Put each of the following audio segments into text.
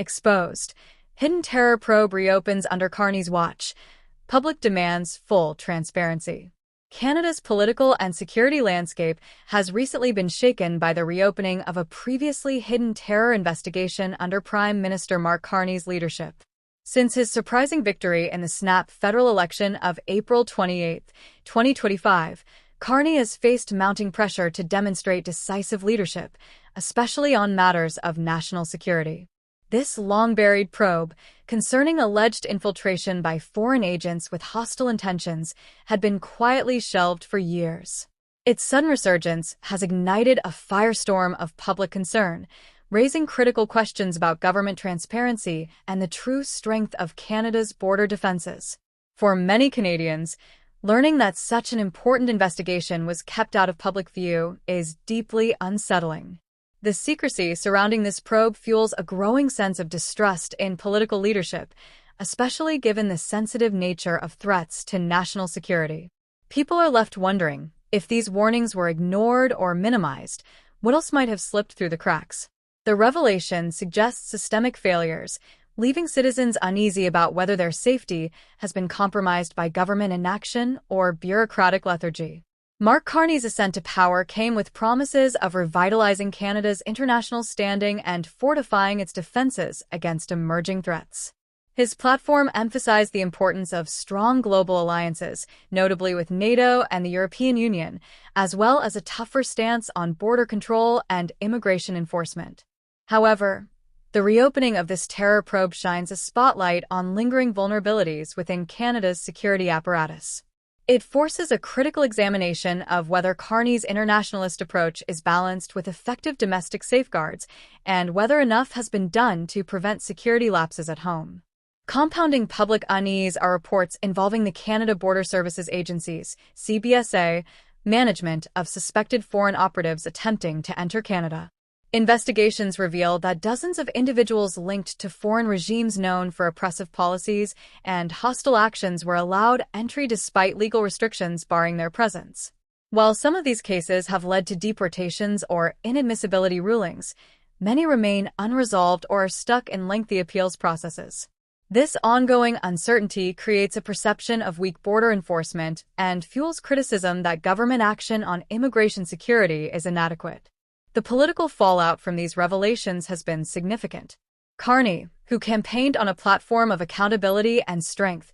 exposed. Hidden terror probe reopens under Carney's watch. Public demands full transparency. Canada's political and security landscape has recently been shaken by the reopening of a previously hidden terror investigation under Prime Minister Mark Carney's leadership. Since his surprising victory in the snap federal election of April 28, 2025, Carney has faced mounting pressure to demonstrate decisive leadership, especially on matters of national security. This long-buried probe, concerning alleged infiltration by foreign agents with hostile intentions, had been quietly shelved for years. Its sudden resurgence has ignited a firestorm of public concern, raising critical questions about government transparency and the true strength of Canada's border defenses. For many Canadians, learning that such an important investigation was kept out of public view is deeply unsettling. The secrecy surrounding this probe fuels a growing sense of distrust in political leadership, especially given the sensitive nature of threats to national security. People are left wondering, if these warnings were ignored or minimized, what else might have slipped through the cracks? The revelation suggests systemic failures, leaving citizens uneasy about whether their safety has been compromised by government inaction or bureaucratic lethargy. Mark Carney's ascent to power came with promises of revitalizing Canada's international standing and fortifying its defenses against emerging threats. His platform emphasized the importance of strong global alliances, notably with NATO and the European Union, as well as a tougher stance on border control and immigration enforcement. However, the reopening of this terror probe shines a spotlight on lingering vulnerabilities within Canada's security apparatus. It forces a critical examination of whether Carney's internationalist approach is balanced with effective domestic safeguards and whether enough has been done to prevent security lapses at home. Compounding public unease are reports involving the Canada Border Services Agency's (CBSA) management of suspected foreign operatives attempting to enter Canada. Investigations reveal that dozens of individuals linked to foreign regimes known for oppressive policies and hostile actions were allowed entry despite legal restrictions barring their presence. While some of these cases have led to deportations or inadmissibility rulings, many remain unresolved or are stuck in lengthy appeals processes. This ongoing uncertainty creates a perception of weak border enforcement and fuels criticism that government action on immigration security is inadequate. The political fallout from these revelations has been significant. Carney, who campaigned on a platform of accountability and strength,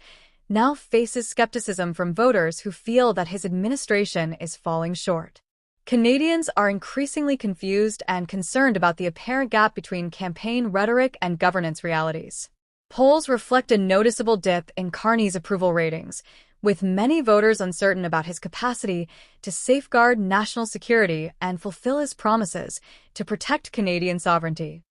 now faces skepticism from voters who feel that his administration is falling short. Canadians are increasingly confused and concerned about the apparent gap between campaign rhetoric and governance realities. Polls reflect a noticeable dip in Carney's approval ratings, with many voters uncertain about his capacity to safeguard national security and fulfill his promises to protect Canadian sovereignty.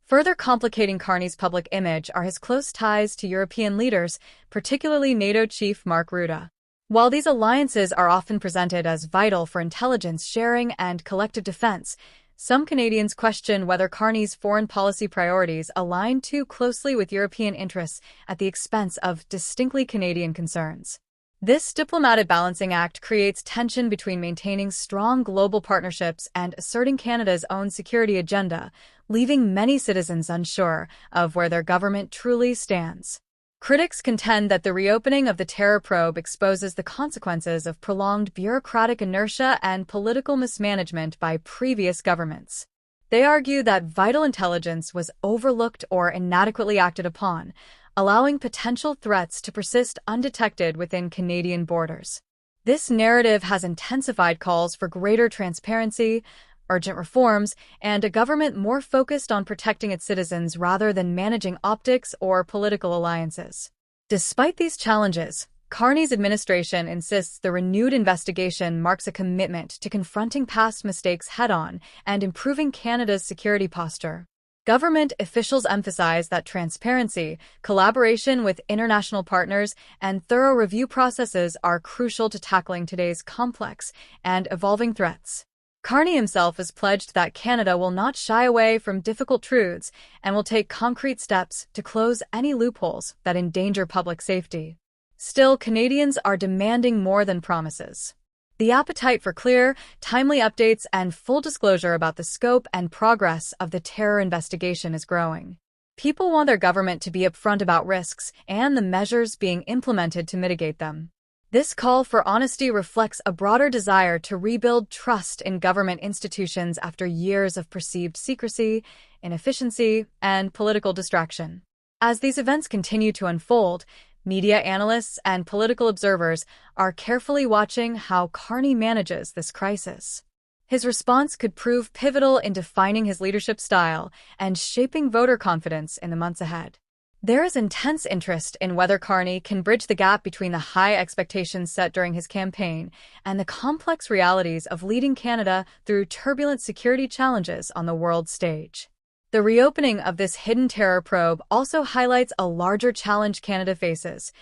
Further complicating Carney's public image are his close ties to European leaders, particularly NATO chief Mark Rutte. While these alliances are often presented as vital for intelligence sharing and collective defense, some Canadians question whether Carney's foreign policy priorities align too closely with European interests at the expense of distinctly Canadian concerns. This diplomatic balancing act creates tension between maintaining strong global partnerships and asserting Canada's own security agenda, leaving many citizens unsure of where their government truly stands. Critics contend that the reopening of the terror probe exposes the consequences of prolonged bureaucratic inertia and political mismanagement by previous governments. They argue that vital intelligence was overlooked or inadequately acted upon, allowing potential threats to persist undetected within Canadian borders. This narrative has intensified calls for greater transparency, urgent reforms, and a government more focused on protecting its citizens rather than managing optics or political alliances. Despite these challenges, Carney's administration insists the renewed investigation marks a commitment to confronting past mistakes head-on and improving Canada's security posture. Government officials emphasize that transparency, collaboration with international partners, and thorough review processes are crucial to tackling today's complex and evolving threats. Carney himself has pledged that Canada will not shy away from difficult truths and will take concrete steps to close any loopholes that endanger public safety. Still, Canadians are demanding more than promises. The appetite for clear, timely updates and full disclosure about the scope and progress of the terror investigation is growing. People want their government to be upfront about risks and the measures being implemented to mitigate them. This call for honesty reflects a broader desire to rebuild trust in government institutions after years of perceived secrecy, inefficiency, and political distraction. As these events continue to unfold, media analysts and political observers are carefully watching how Carney manages this crisis. His response could prove pivotal in defining his leadership style and shaping voter confidence in the months ahead. There is intense interest in whether Carney can bridge the gap between the high expectations set during his campaign and the complex realities of leading Canada through turbulent security challenges on the world stage. The reopening of this hidden terror probe also highlights a larger challenge Canada faces,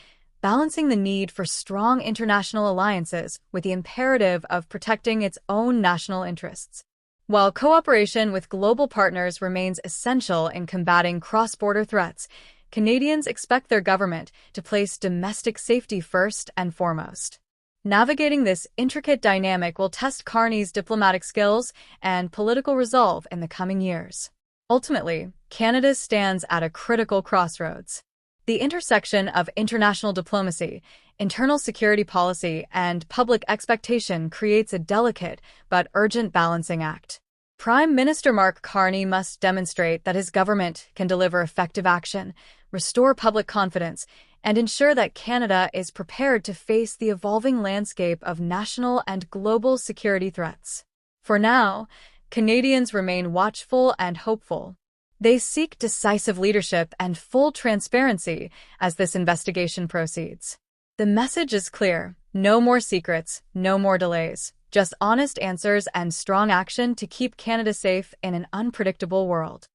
balancing the need for strong international alliances with the imperative of protecting its own national interests. While cooperation with global partners remains essential in combating cross-border threats, Canadians expect their government to place domestic safety first and foremost. Navigating this intricate dynamic will test Carney's diplomatic skills and political resolve in the coming years. Ultimately, Canada stands at a critical crossroads. The intersection of international diplomacy, internal security policy, and public expectation creates a delicate but urgent balancing act. Prime Minister Mark Carney must demonstrate that his government can deliver effective action, restore public confidence, and ensure that Canada is prepared to face the evolving landscape of national and global security threats. For now, Canadians remain watchful and hopeful. They seek decisive leadership and full transparency as this investigation proceeds. The message is clear: no more secrets, no more delays, just honest answers and strong action to keep Canada safe in an unpredictable world.